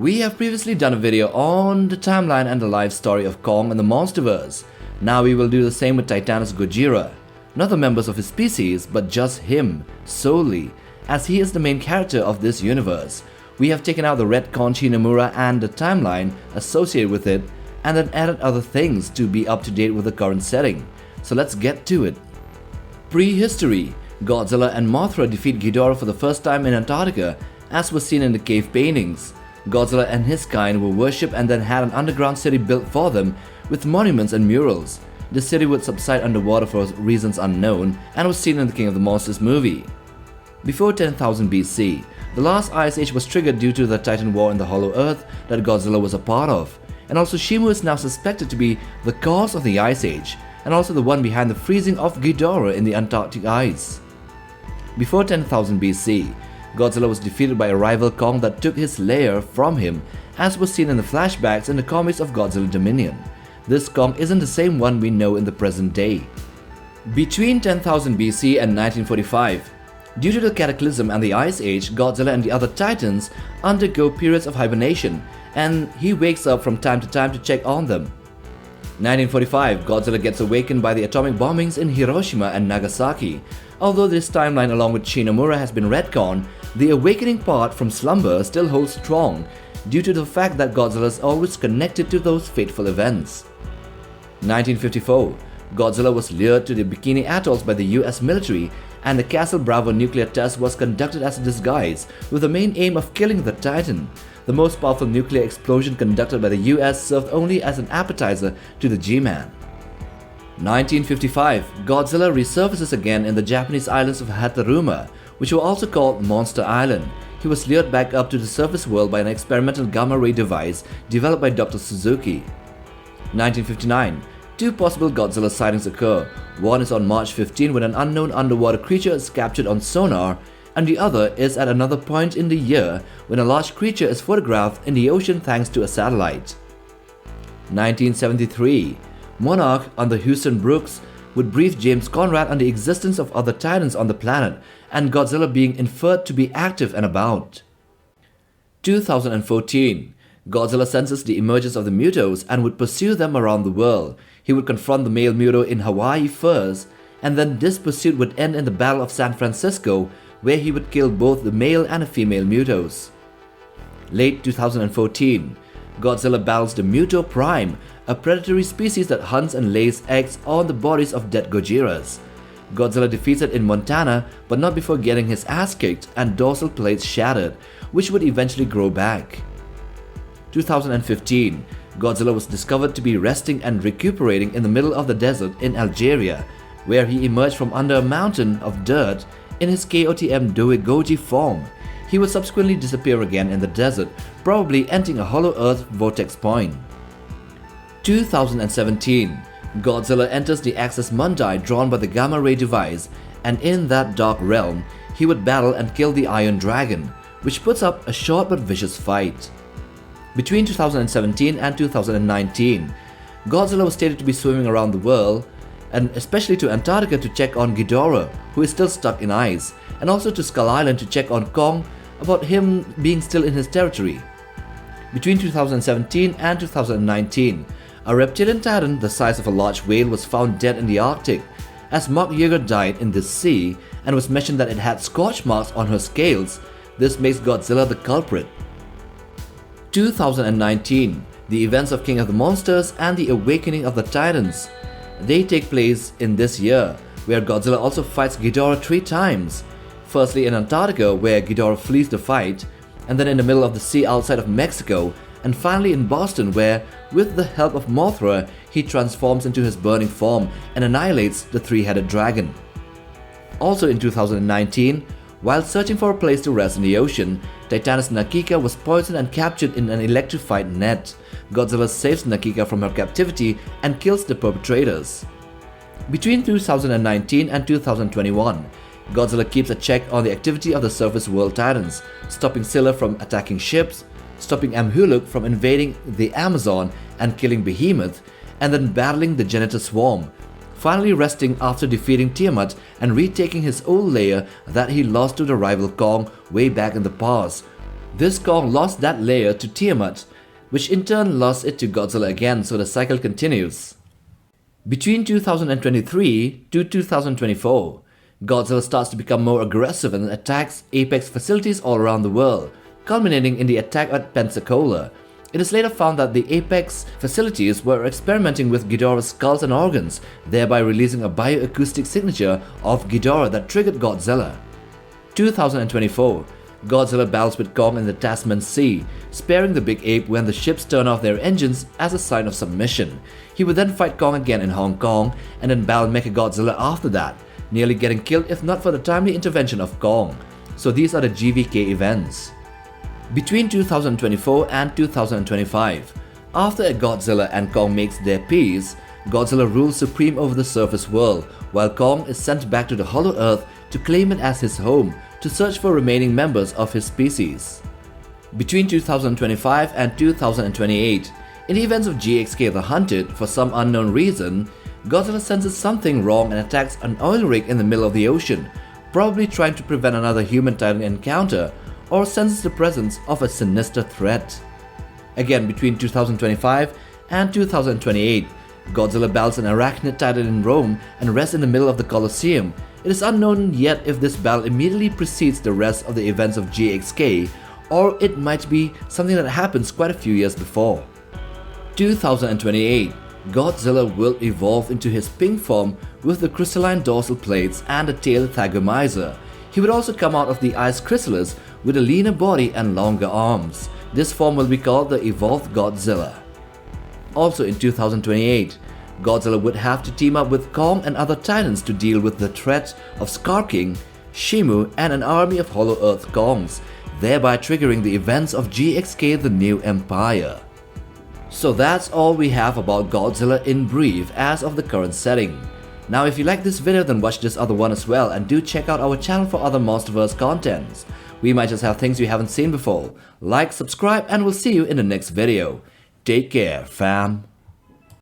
We have previously done a video on the timeline and the life story of Kong and the Monsterverse. Now we will do the same with titanus Gojira. Not the members of his species, but just him, solely, as he is the main character of this universe. We have taken out the retconned Shinomura and the timeline associated with it, and then added other things to be up to date with the current setting. So let's get to it. Prehistory. Godzilla and Mothra defeat Ghidorah for the first time in Antarctica, as was seen in the cave paintings. Godzilla and his kind were worshipped and then had an underground city built for them with monuments and murals. The city would subside underwater for reasons unknown and was seen in the King of the Monsters movie. Before 10,000 BC, the last ice age was triggered due to the Titan War in the Hollow Earth that Godzilla was a part of, and also Shimu is now suspected to be the cause of the ice age, and also the one behind the freezing of Ghidorah in the Antarctic ice. Before 10,000 BC, Godzilla was defeated by a rival Kong that took his lair from him, as was seen in the flashbacks in the comics of Godzilla Dominion. This Kong isn't the same one we know in the present day. Between 10,000 BC and 1945, due to the cataclysm and the ice age, Godzilla and the other titans undergo periods of hibernation, and he wakes up from time to check on them. 1945, Godzilla gets awakened by the atomic bombings in Hiroshima and Nagasaki. Although this timeline along with Shinomura has been retconned, the awakening part from slumber still holds strong due to the fact that Godzilla is always connected to those fateful events. 1954, Godzilla was lured to the Bikini Atolls by the US military, and the Castle Bravo nuclear test was conducted as a disguise with the main aim of killing the Titan. The most powerful nuclear explosion conducted by the US served only as an appetizer to the G-Man. 1955, Godzilla resurfaces again in the Japanese islands of Hataruma, which were also called Monster Island. He was lured back up to the surface world by an experimental gamma-ray device developed by Dr. Suzuki. 1959, two possible Godzilla sightings occur. One is on March 15 when an unknown underwater creature is captured on sonar, and the other is at another point in the year when a large creature is photographed in the ocean thanks to a satellite. 1973, Monarch under Houston Brooks would brief James Conrad on the existence of other titans on the planet and Godzilla being inferred to be active and about. 2014, Godzilla senses the emergence of the Mutos and would pursue them around the world. He would confront the male Muto in Hawaii first, and then this pursuit would end in the Battle of San Francisco, where he would kill both the male and the female Mutos. Late 2014, Godzilla battles the Muto Prime, a predatory species that hunts and lays eggs on the bodies of dead Gojiras. Godzilla defeats it in Montana, but not before getting his ass kicked and dorsal plates shattered, which would eventually grow back. 2015, Godzilla was discovered to be resting and recuperating in the middle of the desert in Algeria, where he emerged from under a mountain of dirt in his KOTM Doegoji form. He would subsequently disappear again in the desert, probably entering a hollow earth vortex point. 2017, Godzilla enters the Axis Mundi drawn by the Gamma Ray device, and in that dark realm, he would battle and kill the Iron Dragon, which puts up a short but vicious fight. Between 2017 and 2019, Godzilla was stated to be swimming around the world, and especially to Antarctica to check on Ghidorah, who is still stuck in ice, and also to Skull Island to check on Kong about him being still in his territory. Between 2017 and 2019, a reptilian titan the size of a large whale was found dead in the Arctic, as Mark Yeager died in this sea and was mentioned that it had scorch marks on her scales. This makes Godzilla the culprit. 2019, the events of King of the Monsters and the awakening of the Titans. They take place in this year, where Godzilla also fights Ghidorah 3 times. Firstly in Antarctica, where Ghidorah flees the fight, and then in the middle of the sea outside of Mexico, and finally in Boston, where, with the help of Mothra, he transforms into his burning form and annihilates the three-headed dragon. Also in 2019, while searching for a place to rest in the ocean, titanus Nakika was poisoned and captured in an electrified net. Godzilla saves Nakika from her captivity and kills the perpetrators. Between 2019 and 2021, Godzilla keeps a check on the activity of the surface world titans, stopping Scylla from attacking ships, stopping Amhuluk from invading the Amazon and killing Behemoth, and then battling the Genitor Swarm, finally resting after defeating Tiamat and retaking his old lair that he lost to the rival Kong way back in the past, This Kong lost that layer to Tiamat, which in turn lost it to Godzilla again, so the cycle continues. Between 2023 to 2024, Godzilla starts to become more aggressive and attacks Apex facilities all around the world, culminating in the attack at Pensacola. It is later found that the Apex facilities were experimenting with Ghidorah's skulls and organs, thereby releasing a bioacoustic signature of Ghidorah that triggered Godzilla. 2024, Godzilla battles with Kong in the Tasman Sea, sparing the big ape when the ships turn off their engines as a sign of submission. He would then fight Kong again in Hong Kong and then battle Mechagodzilla after that, nearly getting killed if not for the timely intervention of Kong. So these are the GVK events. Between 2024 and 2025, after Godzilla and Kong makes their peace, Godzilla rules supreme over the surface world, while Kong is sent back to the Hollow Earth to claim it as his home, to search for remaining members of his species. Between 2025 and 2028, in the events of GXK the Hunted, for some unknown reason, Godzilla senses something wrong and attacks an oil rig in the middle of the ocean, probably trying to prevent another human-titan encounter, or senses the presence of a sinister threat. Again, between 2025 and 2028, Godzilla battles an arachnid titan in Rome and rests in the middle of the Colosseum. It is unknown yet if this battle immediately precedes the rest of the events of GXK, or it might be something that happens quite a few years before. 2028, Godzilla will evolve into his pink form with the crystalline dorsal plates and a tail thagomizer. He would also come out of the ice chrysalis with a leaner body and longer arms. This form will be called the Evolved Godzilla. Also in 2028, Godzilla would have to team up with Kong and other titans to deal with the threat of Scar-King, Shimu, and an army of Hollow Earth Kongs, thereby triggering the events of GXK The New Empire. So that's all we have about Godzilla in brief as of the current setting. Now if you like this video, then watch this other one as well, and do check out our channel for other Monsterverse contents. We might just have things you haven't seen before. Like, subscribe, and we'll see you in the next video. Take care, fam.